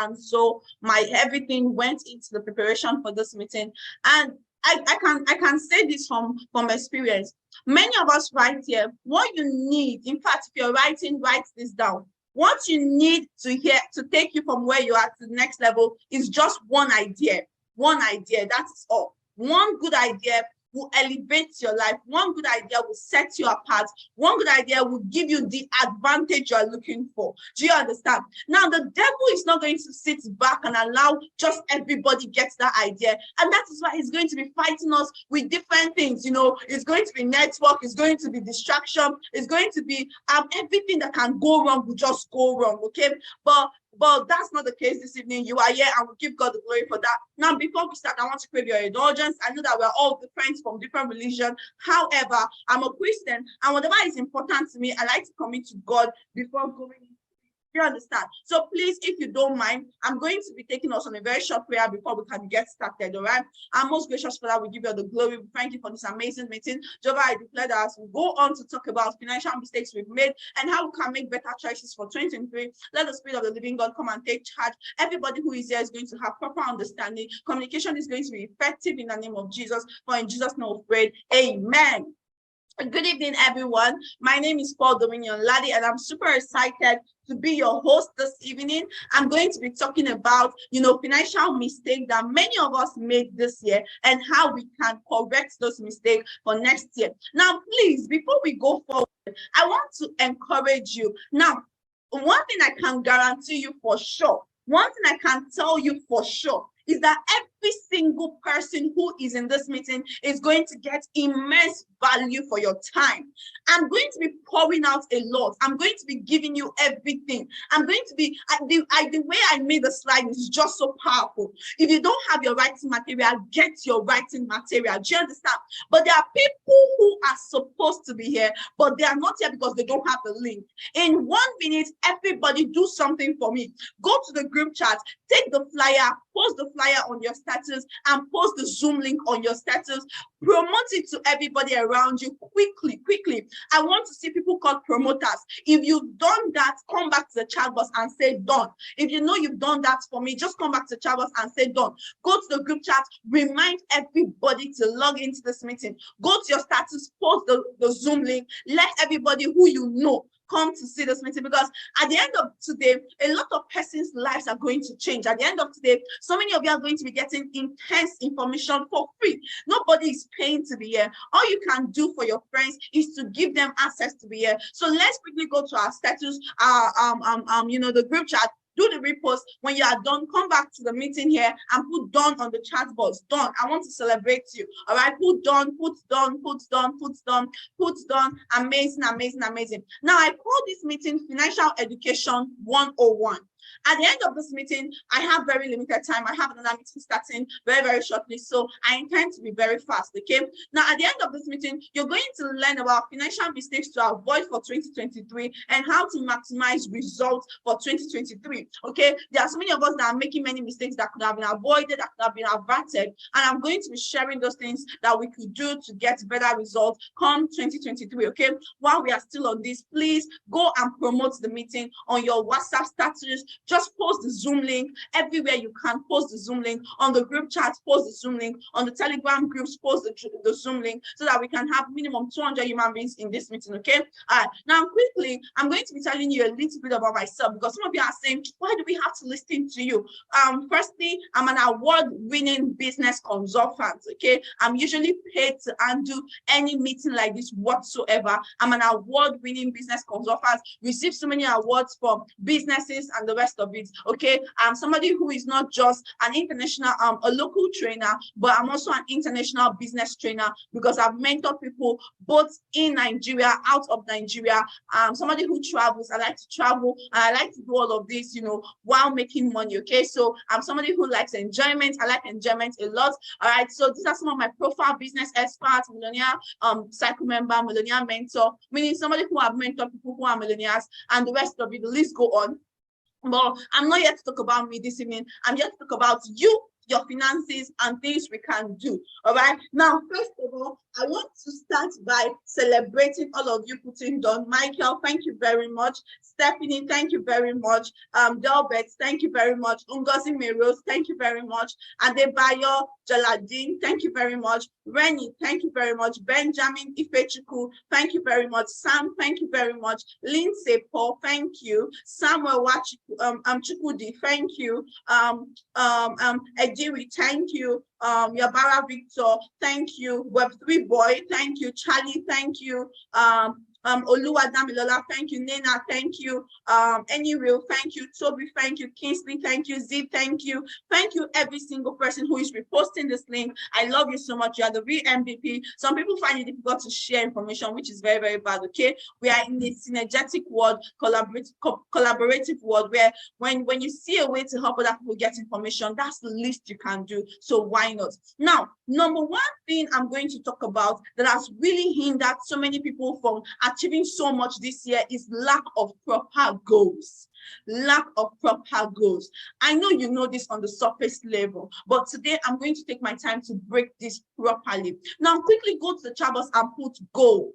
and so my everything went into the preparation for this meeting. And I can say this from experience. Many of us right here, what you need, in fact, if you're writing, write this down. What you need to hear to take you from where you are to the next level is just one idea. One idea, that's all. One good idea will elevate your life. One good idea will set you apart. One good idea will give you the advantage you're looking for. Do you understand? Now, the devil is not going to sit back and allow just everybody gets that idea. And that is why he's going to be fighting us with different things. You know, it's going to be network, it's going to be distraction, it's going to be everything that can go wrong will just go wrong, okay? But that's not the case this evening. You are here and we give God the glory for that. Now, before we start, I want to crave your indulgence. I know that we're all different from different religions. However, I'm a Christian, and whatever is important to me, I like to commit to God before going. You understand? So please, if you don't mind, I'm going to be taking us on a very short prayer before we can get started, all right? Our most gracious Father, we give you the glory. We thank you for this amazing meeting. Jehovah, I declare that as we go on to talk about financial mistakes we've made and how we can make better choices for 2023, let the Spirit of the living God come and take charge. Everybody who is here is going to have proper understanding. Communication is going to be effective in the name of Jesus. For in Jesus' name we pray. Amen. Good evening, everyone. My name is Paul Dominion Laddie, and I'm super excited to be your host this evening. I'm going to be talking about, financial mistakes that many of us made this year and how we can correct those mistakes for next year. Now, please, before we go forward, I want to encourage you. Now, one thing I can guarantee you for sure, one thing I can tell you for sure is that every single person who is in this meeting is going to get immense value for your time. I'm going to be pouring out a lot. I'm going to be giving you everything. I'm going to be, the way I made the slide is just so powerful. If you don't have your writing material, get your writing material. Do you understand? But there are people who are supposed to be here, but they are not here because they don't have the link. In 1 minute, everybody do something for me. Go to the group chat, take the flyer, post the flyer on your status, and post the Zoom link on your status. Promote it to everybody around you quickly. I want to see people called promoters. If you've done that, come back to the chat box and say done. If you know you've done that for me, just come back to the chat box and say done. Go to the group chat, remind everybody to log into this meeting. Go to your status, post the Zoom link, let everybody who you know come to see this meeting, because at the end of today, a lot of persons' lives are going to change. At the end of today, so many of you are going to be getting intense information for free. Nobody is paying to be here. All you can do for your friends is to give them access to be here. So let's quickly go to our status, the group chat. Do the repost. When you are done, come back to the meeting here and put done on the chat box. Done. I want to celebrate you. All right. Put done, put done, put done, put done, put done. Amazing. Now, I call this meeting Financial Education 101. At the end of this meeting, I have very limited time. I have another meeting starting very, very shortly. So I intend to be very fast, okay? Now, at the end of this meeting, you're going to learn about financial mistakes to avoid for 2023 and how to maximize results for 2023, okay? There are so many of us that are making many mistakes that could have been avoided, that could have been averted. And I'm going to be sharing those things that we could do to get better results come 2023, okay? While we are still on this, please go and promote the meeting on your WhatsApp status. Just post the Zoom link everywhere you can. Post the Zoom link on the group chat, post the Zoom link on the Telegram groups, post the Zoom link so that we can have minimum 200 human beings in this meeting, okay? All right, now quickly, I'm going to be telling you a little bit about myself, because some of you are saying, why do we have to listen to you? Firstly, I'm an award-winning business consultant, okay? I'm usually paid to undo any meeting like this whatsoever. I'm an award-winning business consultant, received so many awards from businesses and the rest of it, okay? I'm somebody who is not just an international, a local trainer, but I'm also an international business trainer, because I've mentored people both in Nigeria, out of Nigeria. Somebody who travels. I like to travel, and I like to do all of this, while making money, okay? So I'm somebody who likes enjoyment. I like enjoyment a lot, all right? So these are some of my profile business experts, millionaire cycle member, millionaire mentor, meaning somebody who have mentored people who are millionaires, and the rest of it, the list go on. But I'm not here to talk about me this evening. I'm here to talk about you your finances, and things we can do. All right. Now, first of all, I want to start by celebrating all of you putting done. Michael, thank you very much. Stephanie, thank you very much. Delbert, thank you very much. Ngozi Meros, thank you very much. Adebayo Jaladin, thank you very much. Rennie, thank you very much. Benjamin Ifechuku, thank you very much. Sam, thank you very much. Lindsay Paul, thank you. Samuel Chukudi, thank you. Ejiri, thank you. Yabara Victor, thank you. Web3 Boy, thank you. Charlie, thank you. Oluwa Damilola, thank you. Nena, thank you. Anyreal, thank you. Toby, thank you. Kingsley, thank you. Z, thank you. Thank you, every single person who is reposting this link. I love you so much. You are the real MVP. Some people find it difficult to share information, which is very, very bad. Okay, we are in a synergetic world, collaborative world, where when you see a way to help other people get information, that's the least you can do. So why not? Now, number one thing I'm going to talk about that has really hindered so many people from achieving so much this year is lack of proper goals. Lack of proper goals. I know you know this on the surface level, but today I'm going to take my time to break this properly. Now, quickly go to the chat box and put goal.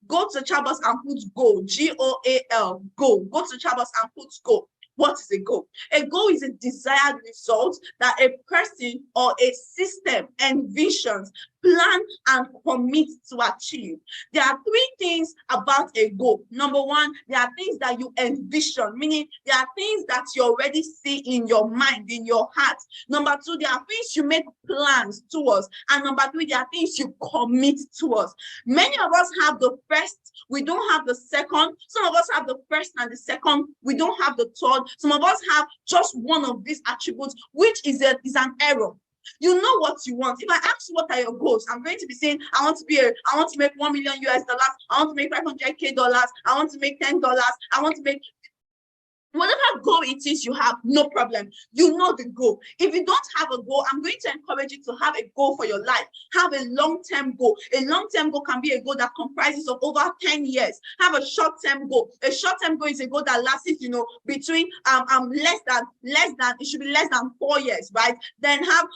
Go to the chat box and put goal. G-O-A-L. Goal. Go to the chat box and put goal. What is a goal? A goal is a desired result that a person or a system envisions, plan, and commit to achieve. There are three things about a goal. Number one, there are things that you envision, meaning there are things that you already see in your mind, in your heart. Number two, there are things you make plans towards. And number three, there are things you commit towards. Many of us have the first, we don't have the second. Some of us have the first and the second, we don't have the third. Some of us have just one of these attributes, which is an error. You know what you want. If I ask you what are your goals, I'm going to be saying I want to make $1 million US, I want to make $500K, I want to make $10, I want to make whatever goal it is you have, no problem. You know the goal. If you don't have a goal, I'm going to encourage you to have a goal for your life. Have a long-term goal. A long-term goal can be a goal that comprises of over 10 years. Have a short-term goal. A short-term goal is a goal that lasts, between it should be less than 4 years, right? Then have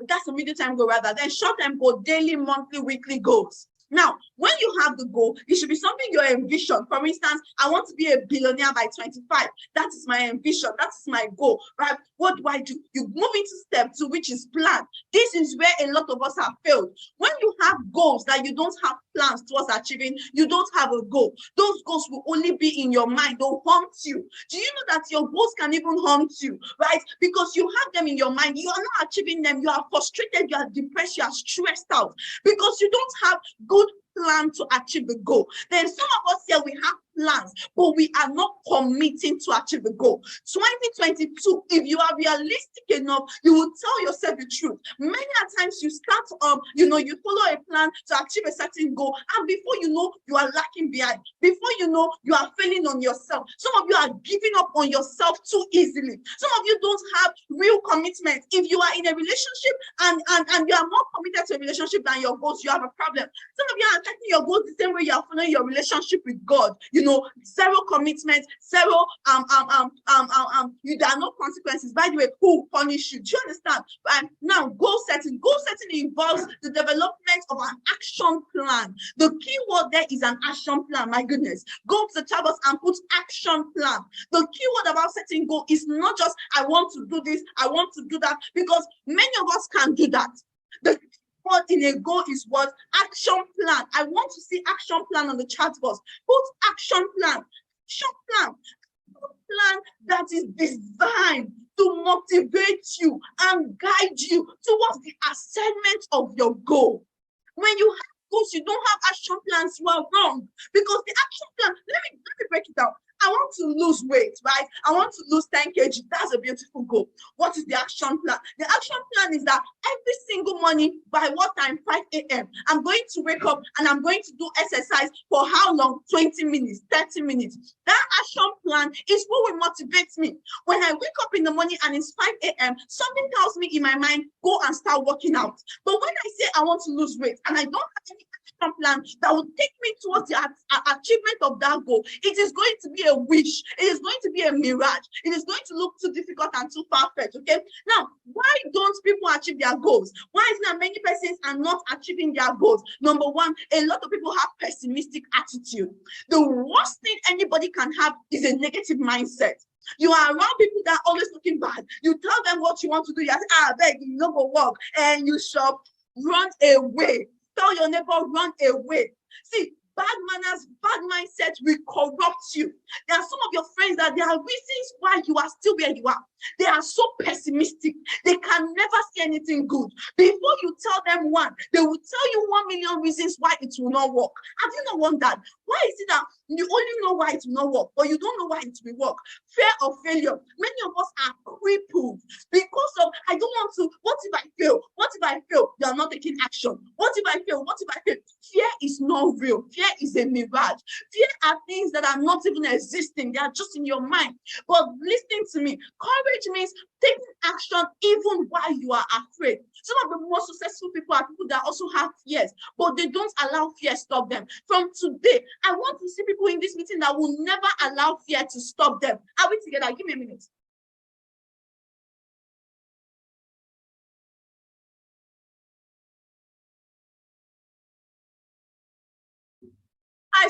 that's a medium-term goal rather. Then short-term goal, daily, monthly, weekly goals. Now, when you have the goal, it should be something you envision. For instance, I want to be a billionaire by 25. That is my ambition. That is my goal, right? What do I do? You move into step 2, which is plan. This is where a lot of us have failed. When you have goals that you don't have plans towards achieving, you don't have a goal. Those goals will only be in your mind. They'll haunt you. Do you know that your goals can even haunt you, right? Because you have them in your mind. You are not achieving them. You are frustrated. You are depressed. You are stressed out because you don't have good plan to achieve the goal. Then some of us here, we have plans, but we are not committing to achieve the goal. 2022, if you are realistic enough, you will tell yourself the truth. Many times you start you follow a plan to achieve a certain goal, and before you know, you are lacking behind. Before you know, you are failing on yourself. Some of you are giving up on yourself too easily. Some of you don't have real commitment. If you are in a relationship and you are more committed to a relationship than your goals, you have a problem. Some of you are attacking your goals the same way you are following your relationship with God. Zero commitment, zero there are no consequences. By the way, who will punish you? Do you understand? Now, goal setting involves the development of an action plan. The key word there is an action plan. My goodness, go to the chat box and put action plan. The key word about setting goal is not just I want to do this, I want to do that, because many of us can do that. The word in a goal is what? Action plan. I want to see action plan on the chat box. Put action plan. Action plan. Plan that is designed to motivate you and guide you towards the assignment of your goal. When you have goals, you don't have action plans, you are wrong. Because the action plan, let me break it down. I want to lose weight, right? I want to lose 10 kg. That's a beautiful goal. What is the action plan? The action plan is that every single morning, by what time? 5 a.m. I'm going to wake up and I'm going to do exercise for how long? 20 minutes, 30 minutes. That action plan is what will motivate me. When I wake up in the morning and it's 5 a.m., something tells me in my mind, go and start working out. But when I say I want to lose weight and I don't have any action plan that will take me towards the achievement of that goal, it is going to be a wish. It is going to be a mirage. It is going to look too difficult and too far-fetched, okay? Now, why don't people achieve their goals? Why is it that many persons are not achieving their goals? Number one, a lot of people have pessimistic attitude. The worst thing anybody can have is a negative mindset. You are around people that are always looking bad. You tell them what you want to do. You say, beg, you no go work, and you shall run away. Tell your neighbor, run away. See, bad manners, bad mindset will corrupt you. There are some of your friends that there are reasons why you are still where you are. They are so pessimistic. They can never see anything good. Before you tell them one, they will tell you 1,000,000 reasons why it will not work. Have you not wondered? Why is it that you only know why it will not work, but you don't know why it will work? Fear of failure. Many of us are crippled because of, I don't want to, what if I fail? What if I fail? You are not taking action. What if I fail? What if I fail? Fear is not real. Fear is a mirage. Fear are things that are not even existing. They are just in your mind. But listen to me. Courage means taking action even while you are afraid. Some of the most successful people are people that also have fears, but they don't allow fear stop them. From today, I want to see people in this meeting that will never allow fear to stop them. Are we together? Give me a minute.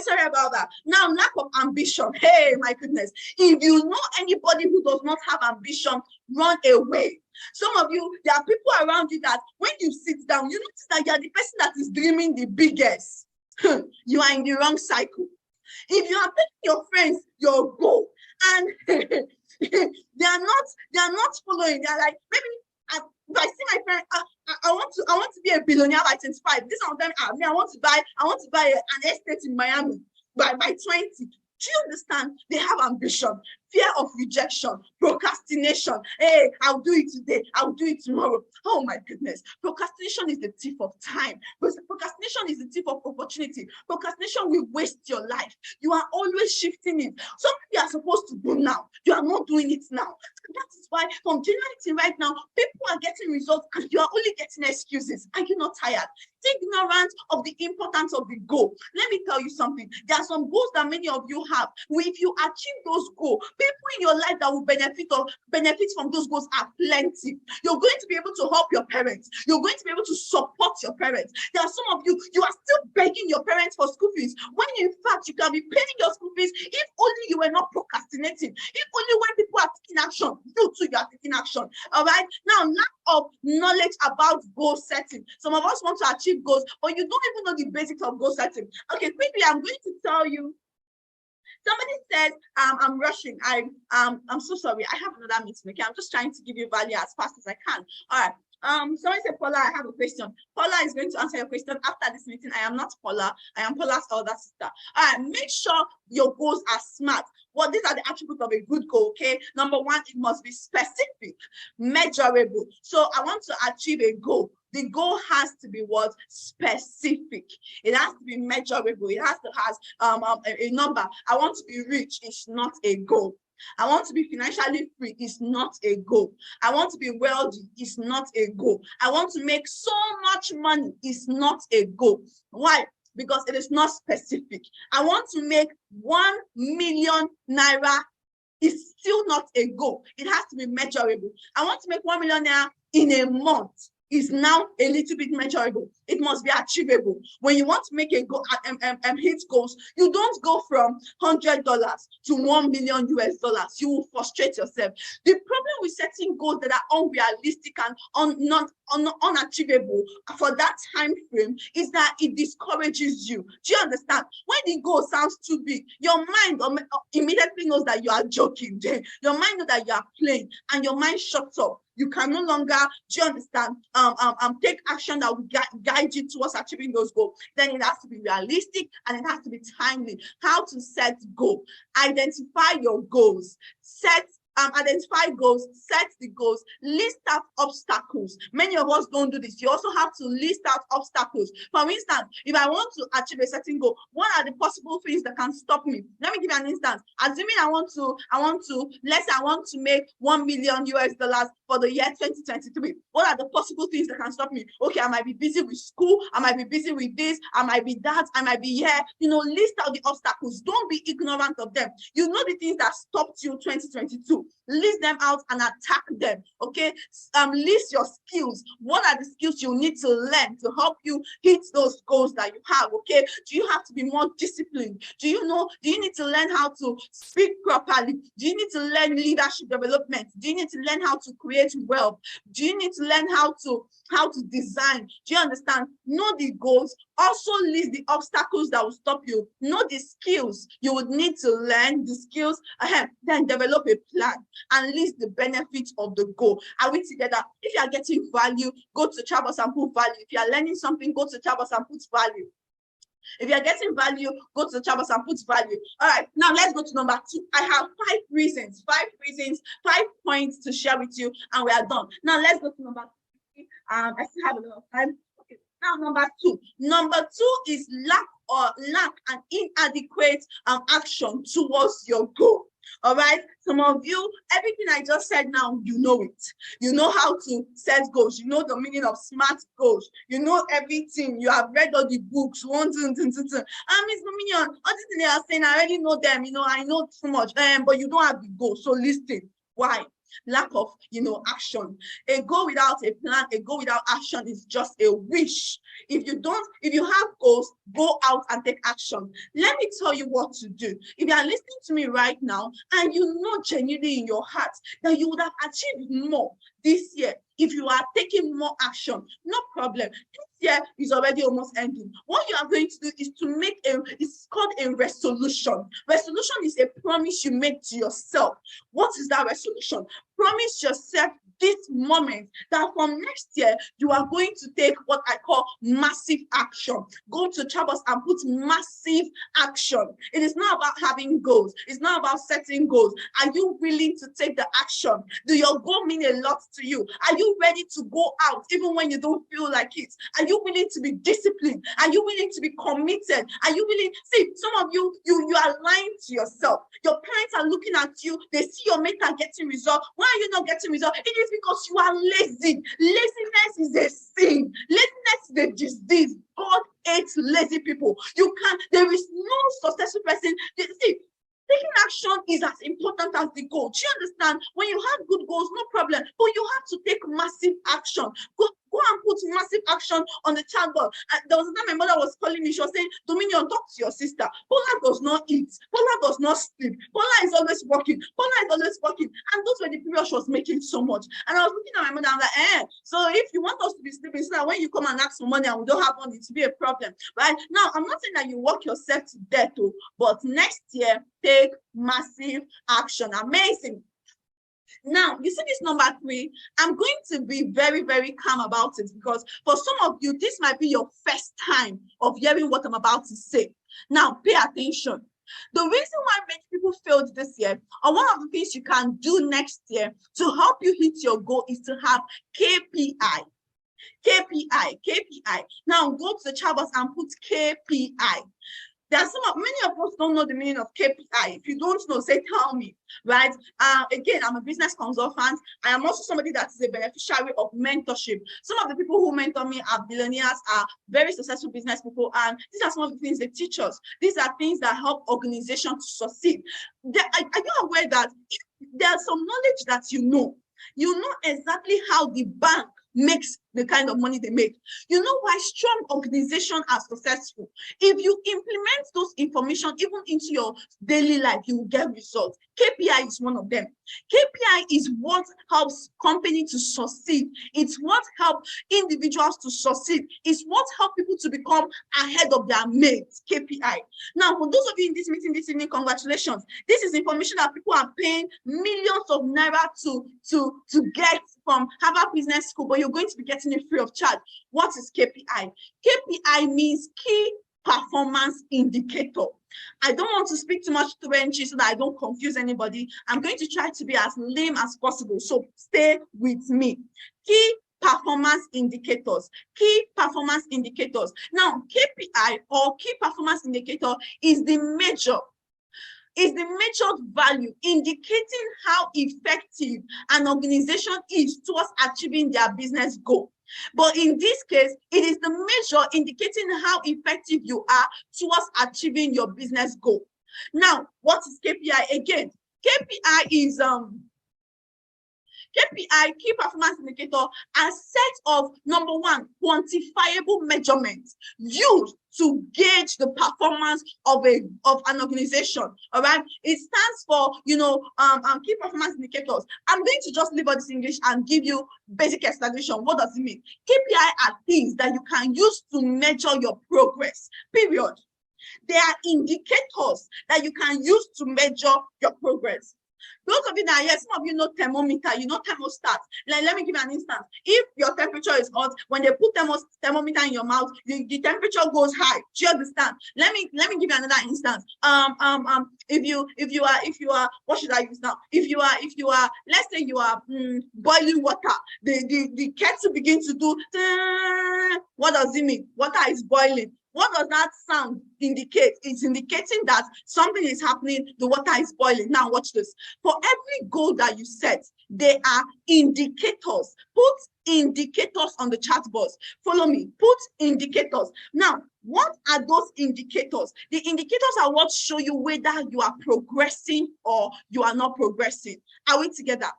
Sorry about that. Now, lack of ambition. Hey, my goodness. If you know anybody who does not have ambition, run away. Some of you, there are people around you that when you sit down, you notice that you are the person that is dreaming the biggest. You are in the wrong cycle. If you are telling your friends your goal and they are not following, they are like, maybe if I see my friend, I want to be a billionaire by 25. This one of them, I want to buy an estate in Miami by 20. Do you understand? They have ambition, fear of rejection, procrastination. Hey, I'll do it today. I'll do it tomorrow. Oh my goodness. Procrastination is the thief of time. Procrastination is the thief of opportunity. Procrastination will waste your life. You are always shifting it. Something you are supposed to do now, you are not doing it now. That is why from January to right now, people are getting results and you are only getting excuses. Are you not tired? Ignorant of the importance of the goal. Let me tell you something. There are some goals that many of you have. If you achieve those goals, people in your life that will benefit from those goals are plenty. You're going to be able to help your parents. You're going to be able to support your parents. There are some of you, you are still begging your parents for school fees, when in fact you can be paying your school fees if only you were not procrastinating. If only when people are taking action, you too, you are taking action. All right. Now, lack of knowledge about goal setting. Some of us want to achieve goals, but you don't even know the basics of goal setting. Okay, quickly, I'm going to tell you. Somebody says, I'm rushing. I'm so sorry. I have another meeting. Okay, I'm just trying to give you value as fast as I can. All right. Somebody said, Paula, I have a question. Paula is going to answer your question after this meeting. I am not Paula. I am Paula's older sister. All right. Make sure your goals are smart. Well, these are the attributes of a good goal. Okay. Number one, it must be specific, measurable. So I want to achieve a goal. The goal has to be what? Specific. It has to be measurable. It has to have a number. I want to be rich. It's not a goal. I want to be financially free. It's not a goal. I want to be wealthy. It's not a goal. I want to make so much money. It's not a goal. Why? Because it is not specific. I want to make 1 million naira. It's still not a goal. It has to be measurable. I want to make 1 million naira in a month. Is now a little bit measurable. It must be achievable. When you want to make a goal, hit goals, you don't go from $100 to $1 million US. You will frustrate yourself. The problem with setting goals that are unrealistic and unachievable for that time frame is that it discourages you. Do you understand? When the goal sounds too big, your mind immediately knows that you are joking. Your mind knows that you are playing, and your mind shuts up. You can no longer, do you understand, take action that will guide you towards achieving those goals. Then it has to be realistic and it has to be timely. How to set goal. Identify your goals. Set identify goals, set the goals, list out obstacles. Many of us don't do this. You also have to list out obstacles. For instance, if I want to achieve a certain goal, what are the possible things that can stop me? Let me give you an instance. Assuming let's say I want to make $1 million for the year 2023. What are the possible things that can stop me? Okay, I might be busy with school, I might be busy with this, I might be that, I might be here. List out the obstacles. Don't be ignorant of them. You know the things that stopped you 2022. List them out and attack them. Okay. List your skills. What are the skills you need to learn to help you hit those goals that you have? Okay. Do you have to be more disciplined? Do you need to learn how to speak properly? Do you need to learn leadership development? Do you need to learn how to create wealth? Do you need to learn how to design? Do you understand? Know the goals. Also list the obstacles that will stop you. Know the skills you would need to learn, the skills ahead, then develop a plan and list the benefits of the goal. Are we together? If you are getting value, go to Chabos and put value. If you are learning something, go to Chabos and put value. If you're getting value, go to the Chabos and put value. All right, now let's go to number 2. I have 5 points to share with you, and we are done. Now let's go to number 3. I still have a lot of time. Okay, now number 2. Number 2 is lack and inadequate action towards your goal. All right, some of you, everything I just said now, you know it. You know how to set goals. You know the meaning of SMART goals. You know everything. You have read all the books. Miss Dominion, all these things they are saying, I already know them. I know too much. But you don't have the goal. So listen. Why? Lack of action. A goal without a plan, a goal without action is just a wish. If you have goals, go out and take action. Let me tell you what to do. If you are listening to me right now and you know genuinely in your heart that you would have achieved more this year if you are taking more action, no problem. This year is already almost ending. What you are going to do is to make it's called a resolution. Resolution is a promise you make to yourself. What is that resolution? Promise yourself this moment that from next year you are going to take what I call massive action. Go to Chabos and put massive action. It is not about having goals. It's not about setting goals. Are you willing to take the action? Do your goal mean a lot to you? Are you ready to go out even when you don't feel like it? Are you willing to be disciplined? Are you willing to be committed? Are you willing? See, some of you are lying to yourself. Your parents are looking at you. They see your mate are getting results. Why are you not getting results? It is because you are lazy. Laziness is a sin. Laziness is a disease. God hates lazy people. There is no successful person. See, taking action is as important as the goal. Do you understand? When you have good goals, no problem. But you have to take massive action. Go and put massive action on the chat board. There was a time my mother was calling me. She was saying, Dominion, talk to your sister. Paula does not eat. Paula does not sleep. Paula is always working. Paula is always working. And those were the periods she was making so much. And I was looking at my mother and I'm like, so if you want us to be sleeping, so that when you come and ask for money and we don't have money, to be a problem. Right? Now, I'm not saying that you work yourself to death, but next year, take massive action. Amazing. Now, you see this number 3, I'm going to be very, very calm about it because for some of you, this might be your first time of hearing what I'm about to say. Now, pay attention. The reason why many people failed this year, or one of the things you can do next year to help you hit your goal is to have KPI. KPI. Now, go to the Chabos and put KPI. Many of us don't know the meaning of KPI. If you don't know, say, tell me, right? Again, I'm a business consultant. I am also somebody that is a beneficiary of mentorship. Some of the people who mentor me are billionaires, are very successful business people, and these are some of the things they teach us. These are things that help organizations to succeed. Are you aware that there's some knowledge that you know exactly how the bank makes the kind of money they make. You know why strong organizations are successful? If you implement those information even into your daily life, you will get results. KPI is one of them. KPI is what helps companies to succeed. It's what helps individuals to succeed. It's what helps people to become ahead of their mates. KPI. Now, for those of you in this meeting this evening, congratulations. This is information that people are paying millions of naira to get from Harvard Business School, but you're going to be getting it free of charge. What is KPI? KPI means key performance indicator. I don't want to speak too much French so that I don't confuse anybody. I'm going to try to be as lame as possible. So stay with me. Key performance indicators. Key performance indicators. Now, KPI or key performance indicator is the measured value indicating how effective an organization is towards achieving their business goal. But in this case, it is the measure indicating how effective you are towards achieving your business goal. Now, what is KPI again? KPI is KPI, key performance indicator, a set of, number one, quantifiable measurements used to gauge the performance of an organization. All right, it stands for key performance indicators. I'm going to just leave all this English and give you basic explanation. What does it mean? KPI are things that you can use to measure your progress. Period. They are indicators that you can use to measure your progress. Those of you that are here, some of you know thermometer, you know thermostat. Let me give you an instance. If your temperature is hot, when they put thermometer in your mouth, the temperature goes high. Do you understand? Let me give you another instance. If you are, what should I use now? If you are, let's say you are boiling water, the kettle begins to do. What does it mean? Water is boiling. What does that sound indicate? It's indicating that something is happening, the water is boiling. Now watch this. For every goal that you set, there are indicators. Put indicators on the chat box. Follow me. Put indicators. Now, what are those indicators? The indicators are what show you whether you are progressing or you are not progressing. Are we together?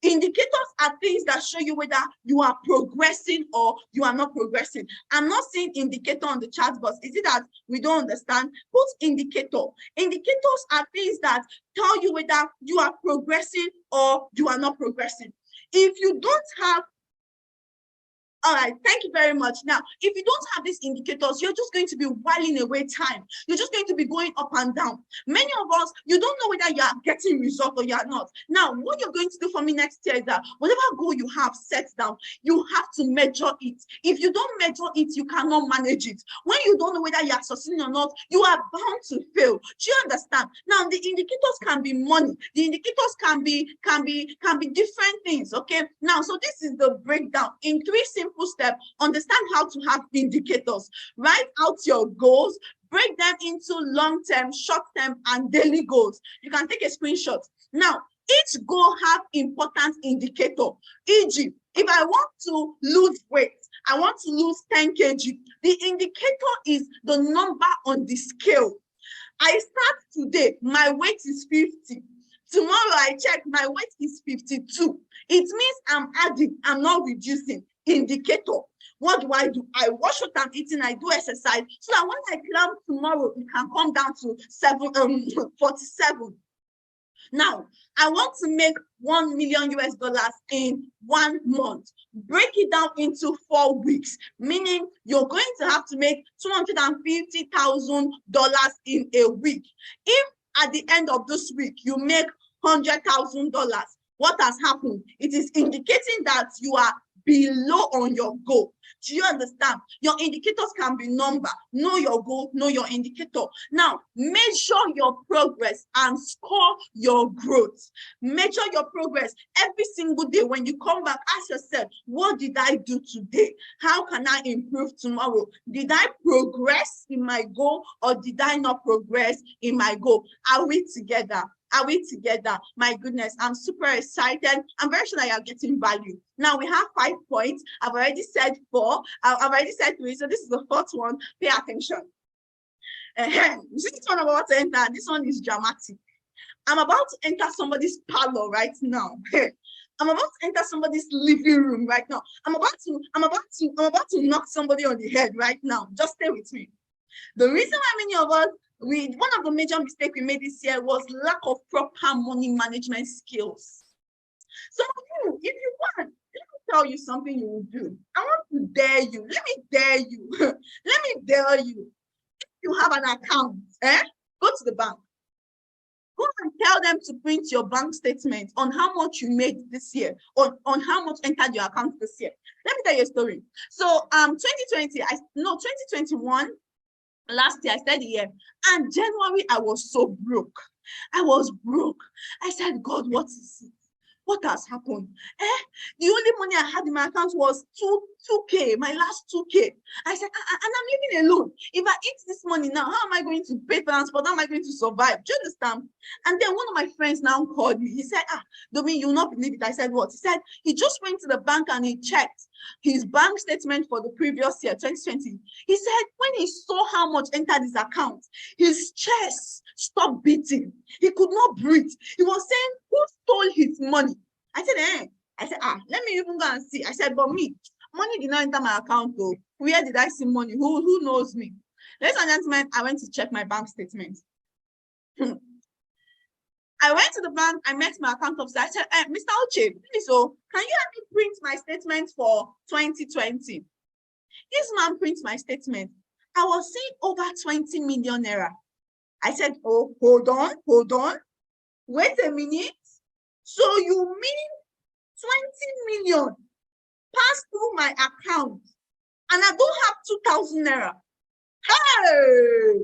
Indicators are things that show you whether you are progressing or you are not progressing. I'm not seeing indicator on the chat box. Is it that we don't understand? Put indicator. Indicators are things that tell you whether you are progressing or you are not progressing. If you don't have All right, thank you very much. Now, if you don't have these indicators, you're just going to be whiling away time. You're just going to be going up and down. Many of us, you don't know whether you are getting results or you are not. Now, what you're going to do for me next year is that whatever goal you have set down, you have to measure it. If you don't measure it, you cannot manage it. When you don't know whether you are succeeding or not, you are bound to fail. Do you understand? Now, the indicators can be money. The indicators can be different things. Okay. Now, so this is the breakdown in 3 simple steps. Understand how to have indicators. Write out your goals, break them into long-term, short-term, and daily goals. You can take a screenshot. Now, each goal have important indicator. E.g., if I want to lose weight, I want to lose 10 kg. The indicator is the number on the scale. I start today, my weight is 50. Tomorrow I check, my weight is 52. It means I'm adding, I'm not reducing. Indicator. What do? I watch what I'm eating, I do exercise, so that when I climb tomorrow, it can come down to 47. Now, I want to make $1 million in 1 month. Break it down into 4 weeks, meaning you're going to have to make $250,000 in a week. If at the end of this week you make $100,000, what has happened? It is indicating that you are below on your goal. Do you understand? Your indicators can be number. Know your goal, know your indicator. Now, measure your progress and score your growth. Measure your progress every single day. When you come back, ask yourself, what did I do today? How can I improve tomorrow? Did I progress in my goal or did I not progress in my goal? Are we together? Are we together? My goodness, I'm super excited. I'm very sure that you're getting value. Now we have 5 points. I've already said 4. I've already said 3. So this is the 4th one. Pay attention. You see this one I'm about to enter. This one is dramatic. I'm about to enter somebody's parlor right now. I'm about to enter somebody's living room right now. I'm about to knock somebody on the head right now. Just stay with me. The reason why many of us, one of the major mistakes we made this year was lack of proper money management skills. Some of you, if you want, let me tell you something you will do. I want to dare you. Let me dare you. Let me dare you. If you have an account, go to the bank. Go and tell them to print your bank statement on how much you made this year, on how much entered your account this year. Let me tell you a story. So 2021, Last year, I started the year, and January, I was so broke. I was broke. I said, God, what is it? What has happened? The only money I had in my account was 2K, my last 2K. I said, and I'm living alone. If I eat this money now, how am I going to pay transport? How am I going to survive? Do you understand? And then one of my friends now called me. He said, Domi, you'll not believe it. I said, what? He said, he just went to the bank and he checked his bank statement for the previous year, 2020. He said, when he saw how much entered his account, his chest stopped beating. He could not breathe. He was saying, who stole his money? I said, let me even go and see. I said, but me, money did not enter my account though. Where did I see money? Who knows me? Ladies and gentlemen, I went to check my bank statement. I went to the bank, I met my account officer. I said, Mr. Uche, please, so can you help me print my statement for 2020? This man prints my statement. I was seeing over 20 million naira. I said, oh, hold on. Wait a minute. So you mean 20 million passed through my account and I don't have 2,000 naira? Hey!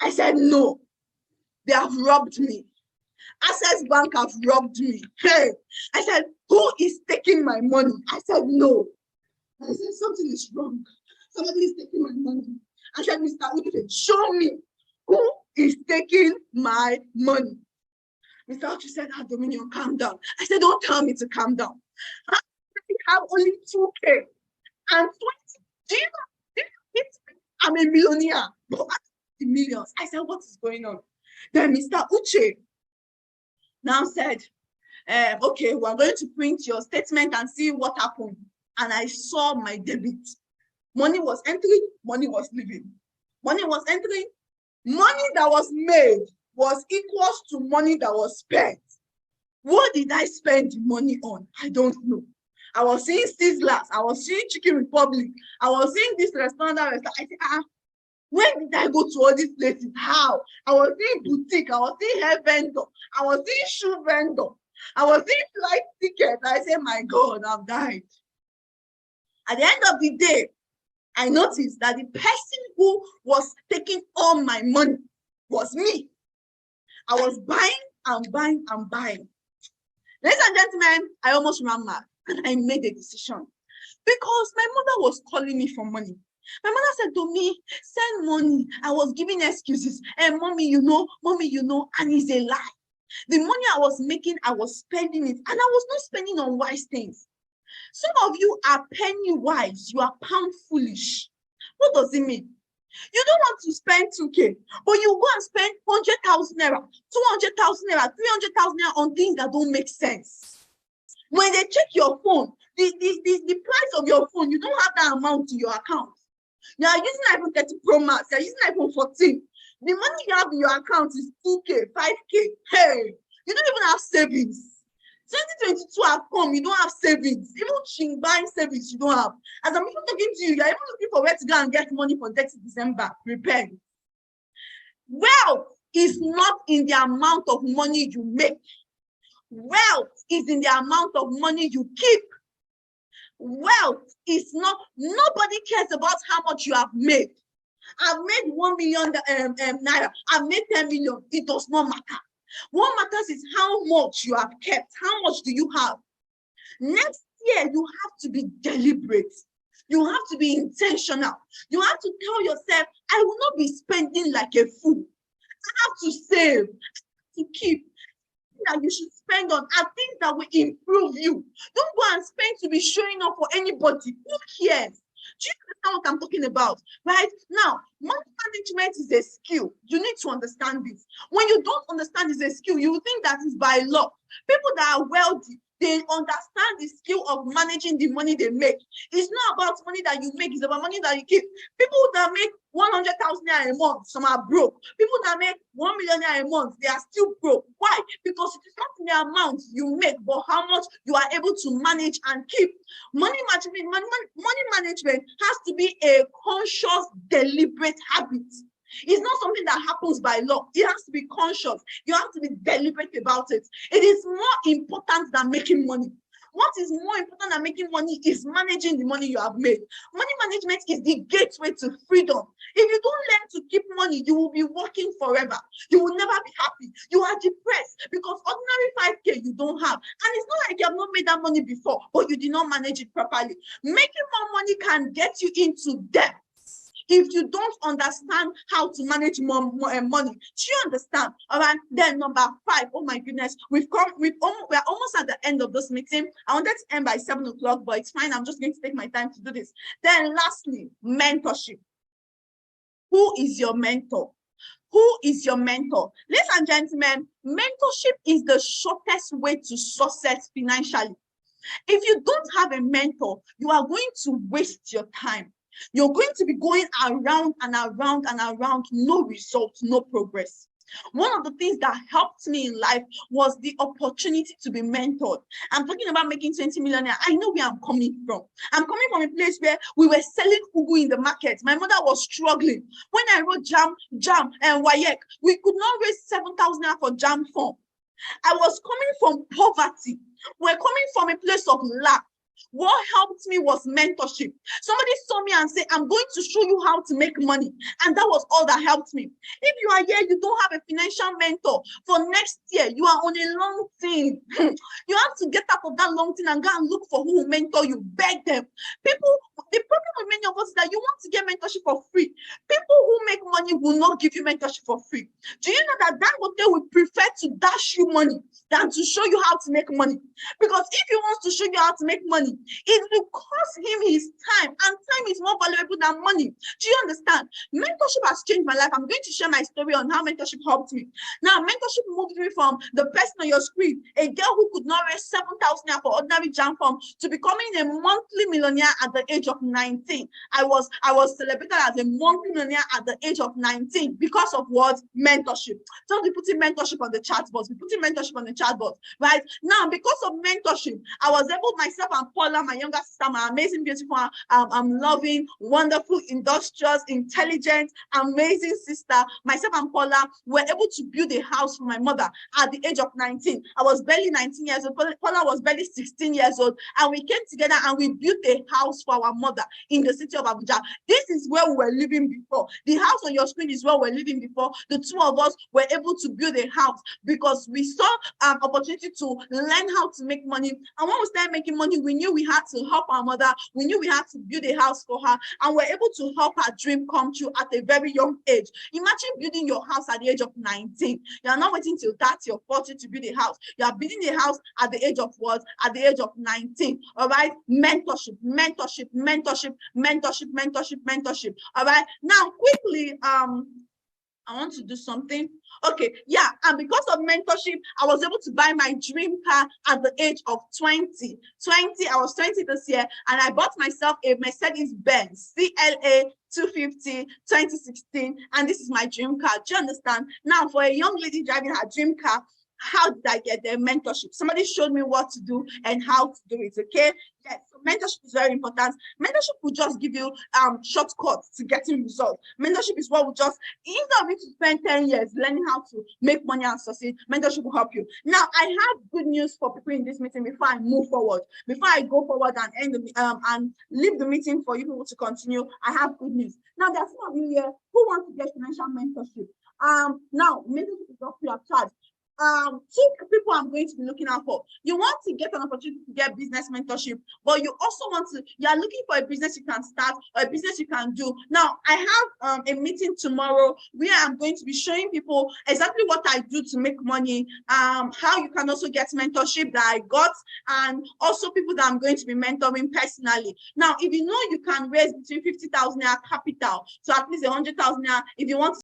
I said, no, they have robbed me. Access Bank have robbed me. Hey! I said, who is taking my money? I said, no. I said, something is wrong. Somebody is taking my money. I said, Mr. Uche, show me who is taking my money. Mr. Uche said, Dominion, calm down. I said, don't tell me to calm down. I have only 2K and 20. Do you know, I'm a millionaire, but I have millions. I said, what is going on? Then Mr. Uche now said, okay, we're going to print your statement and see what happened. And I saw my debit. Money was entering, money was leaving. Money was entering. Money that was made was equals to money that was spent. What did I spend the money on? I don't know. I was seeing Sizzlers. I was seeing Chicken Republic. I was seeing this restaurant. I said, when did I go to all these places? How? I was seeing boutique. I was seeing hair vendor. I was seeing shoe vendor. I was seeing flight tickets. I said, my God, I've died. At the end of the day, I noticed that the person who was taking all my money was me. I was buying and buying and buying. Ladies and gentlemen, I almost ran mad and I made a decision because my mother was calling me for money. My mother said to me, send money. I was giving excuses. And mommy, you know, and it's a lie. The money I was making, I was spending it, and I was not spending on wise things. Some of you are penny wise, you are pound foolish. What does it mean? You don't want to spend 2K, but you go and spend 100,000 naira, 200,000 naira, 300,000 naira on things that don't make sense. When they check your phone, the price of your phone, you don't have that amount in your account. You are using iPhone 30 Pro Max, you are using iPhone 14. The money you have in your account is 2K, 5K. Hey, you don't even have savings. 2022 have come, you don't have savings. Even buying savings, you don't have. As I'm even talking to you, you're even looking for where to go and get money for 30 December. Prepare. Wealth is not in the amount of money you make. Wealth is in the amount of money you keep. Wealth is not, nobody cares about how much you have made. I've made 1 million naira. I've made 10 million. It does not matter. What matters is how much you have kept. How much do you have? Next year, you have to be deliberate. You have to be intentional. You have to tell yourself, I will not be spending like a fool. I have to save, to keep. That you should spend on are things that will improve you. Don't go and spend to be showing up for anybody. Who cares? Do you understand what I'm talking about? Right now, money management is a skill. You need to understand this. When you don't understand it's a skill, you will think that it's by law. People that are wealthy, they understand the skill of managing the money they make. It's not about money that you make, it's about money that you keep. People that make 100,000 naira a month, some are broke. People that make 1 million naira a month, they are still broke. Why? Because it is not in the amount you make, but how much you are able to manage and keep. Money management has to be a conscious, deliberate habit. It's not something that happens by law. It has to be conscious. You have to be deliberate about it. It is more important than making money. What is more important than making money is managing the money you have made. Money management is the gateway to freedom. If you don't learn to keep money, you will be working forever. You will never be happy. You are depressed because ordinary 5K you don't have. And it's not like you have not made that money before, but you did not manage it properly. Making more money can get you into debt if you don't understand how to manage more money. Do you understand? All right. Then number 5. Oh my goodness, we're almost at the end of this meeting. I wanted to end by 7 o'clock, but it's fine. I'm just going to take my time to do this. Then lastly, mentorship. Who is your mentor? Who is your mentor? Ladies and gentlemen, mentorship is the shortest way to success financially. If you don't have a mentor, you are going to waste your time. You're going to be going around and around and around, no results, no progress. One of the things that helped me in life was the opportunity to be mentored. I'm talking about making 20 million. I know where I'm coming from. I'm coming from a place where we were selling ugu in the market. My mother was struggling. When I wrote JAM and WAEC, we could not raise 7,000 for JAM form. I was coming from poverty. We're coming from a place of lack. What helped me was mentorship. Somebody saw me and said, I'm going to show you how to make money. And that was all that helped me. If you are here, you don't have a financial mentor for next year, you are on a long thing. You have to get out of that long thing and go and look for who will mentor you. Beg them. The problem with many of us is that you want to get mentorship for free. People who make money will not give you mentorship for free. Do you know that Dangote would prefer to dash you money than to show you how to make money? Because if he wants to show you how to make money, it will cost him his time, and time is more valuable than money. Do you understand? Mentorship has changed my life. I'm going to share my story on how mentorship helped me. Now, mentorship moved me from the person on your screen, a girl who could not raise 7,000 for ordinary JAM form, to becoming a monthly millionaire at the age of 19. I was celebrated as a monthly millionaire at the age of 19 because of what? Mentorship. So we putting mentorship on the chat box. We putting mentorship on the chat box, right? Now, because of mentorship, I was able, myself and Paula, my younger sister, my amazing, beautiful, loving, wonderful, industrious, intelligent, amazing sister, myself and Paula were able to build a house for my mother at the age of 19. I was barely 19 years old. Paula was barely 16 years old. And we came together and we built a house for our mother in the city of Abuja. This is where we were living before. The house on your screen is where we were living before. The two of us were able to build a house because we saw an opportunity to learn how to make money. And when we started making money, we knew we had to help our mother. We knew we had to build a house for her, and we're able to help her dream come true at a very young age. Imagine building your house at the age of 19. You are not waiting till 30 or 40 to build a house. You are building a house at the age of what? At the age of 19. All right. Mentorship, mentorship, mentorship, mentorship, mentorship, mentorship. All right. Now, quickly, I want to do something. Okay, yeah, and because of mentorship, I was able to buy my dream car at the age of 20. I was 20 this year, and I bought myself a Mercedes-Benz CLA 250 2016, and this is my dream car. Do you understand? Now, for a young lady driving her dream car, how did I get there? Mentorship. Somebody showed me what to do and how to do it. Okay. Yes. So mentorship is very important. Mentorship will just give you shortcuts to getting results. Mentorship is what will just, instead of you to spend 10 years learning how to make money and succeed, mentorship will help you. Now, I have good news for people in this meeting before I move forward. Before I go forward and end the and leave the meeting for you people to continue, I have good news. Now, there are some of you here who want to get financial mentorship. Now, mentorship is not free of charge. Two people I'm going to be looking out for. You want to get an opportunity to get business mentorship, but you also want to, you are looking for a business you can start or a business you can do. Now, I have a meeting tomorrow where I'm going to be showing people exactly what I do to make money, how you can also get mentorship that I got, and also people that I'm going to be mentoring personally. Now, if you know you can raise between 50,000 capital to at least 100,000, if you want to